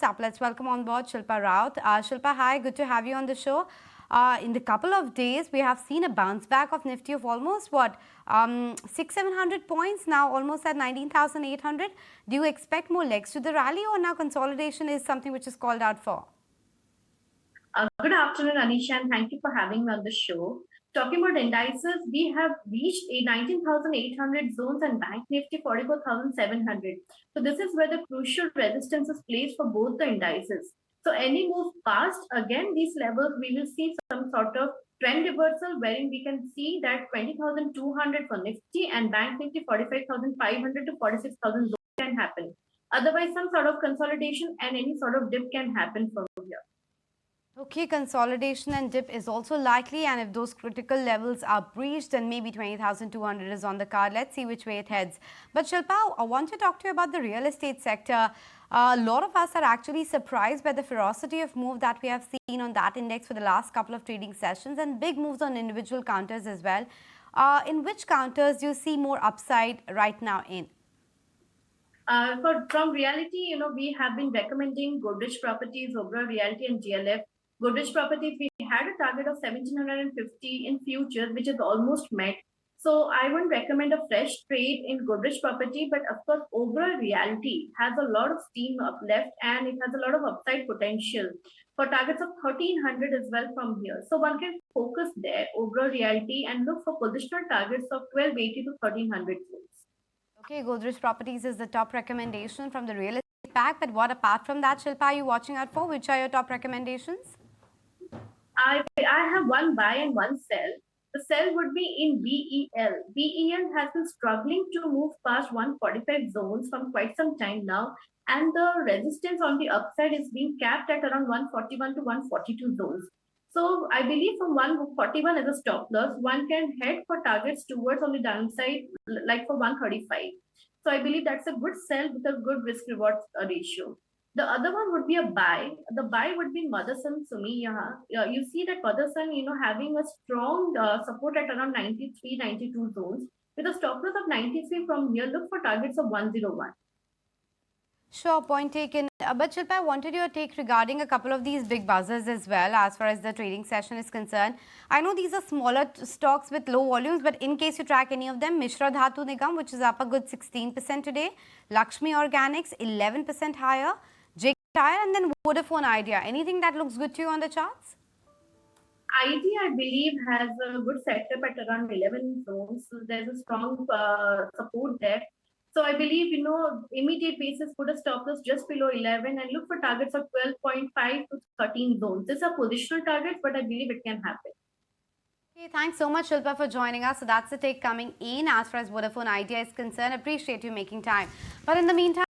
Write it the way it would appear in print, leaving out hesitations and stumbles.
up, let's welcome on board Shilpa Raut. Shilpa, hi, good to have you on the show. In the couple of days, we have seen a bounce back of Nifty of almost what, 600-700 points, now almost at 19,800. Do you expect more legs to the rally, or now consolidation is something which is called out for? Good afternoon, Anisha, and thank you for having me on the show. Talking about indices, we have reached a 19,800 zones and Bank Nifty 44,700. So this is where the crucial resistance is placed for both the indices. So any move past, again, these levels, we will see some sort of trend reversal wherein we can see that 20,200 for Nifty and Bank Nifty 45,500 to 46,000 zones can happen. Otherwise, some sort of consolidation and any sort of dip can happen from here. Okay, consolidation and dip is also likely, and if those critical levels are breached, then maybe 20,200 is on the card. Let's see which way it heads. But Shilpa, I want to talk to you about the real estate sector. A lot of us are actually surprised by the ferocity of move that we have seen on that index for the last couple of trading sessions, and big moves on individual counters as well. In which counters do you see more upside right now in? From reality, we have been recommending Godrej Properties, Oberoi Realty, and GLF. Godrej Properties, we had a target of 1750 in futures, which is almost met. So I would recommend a fresh trade in Godrej Property, but of course, Oberoi Realty has a lot of steam up left and it has a lot of upside potential for targets of 1300 as well from here. So one can focus there, Oberoi Realty, and look for positional targets of 1280 to 1300 zones. Okay, Godrej Properties is the top recommendation from the real estate pack. But what apart from that, Shilpa, are you watching out for? Which are your top recommendations? I have one buy and one sell. The sell would be in BEL. BEL has been struggling to move past 145 zones from quite some time now, and the resistance on the upside is being capped at around 141 to 142 zones. So I believe from 141 as a stop loss, one can head for targets towards on the downside, like for 135. So I believe that's a good sell with a good risk reward ratio. The other one would be a buy. The buy would be Motherson Sumi. You see that Motherson, having a strong support at around 93, 92 zones with a stop loss of 93 from here. Look for targets of 101. Sure, point taken. But Shilpa, I wanted your take regarding a couple of these big buzzers as well, as far as the trading session is concerned. I know these are smaller stocks with low volumes, but in case you track any of them, Mishra Dhatu Nigam, which is up a good 16% today, Lakshmi Organics, 11% higher, JK Tyre, and then Vodafone Idea. Anything that looks good to you on the charts? Idea, I believe, has a good setup at around 11 zones. So there's a strong support there. So I believe, immediate basis, put a stop loss just below 11 and look for targets of 12.5 to 13 zones. These are positional targets, but I believe it can happen. Okay, thanks so much, Shilpa, for joining us. So that's the take coming in as far as Vodafone Idea is concerned. Appreciate you making time. But in the meantime,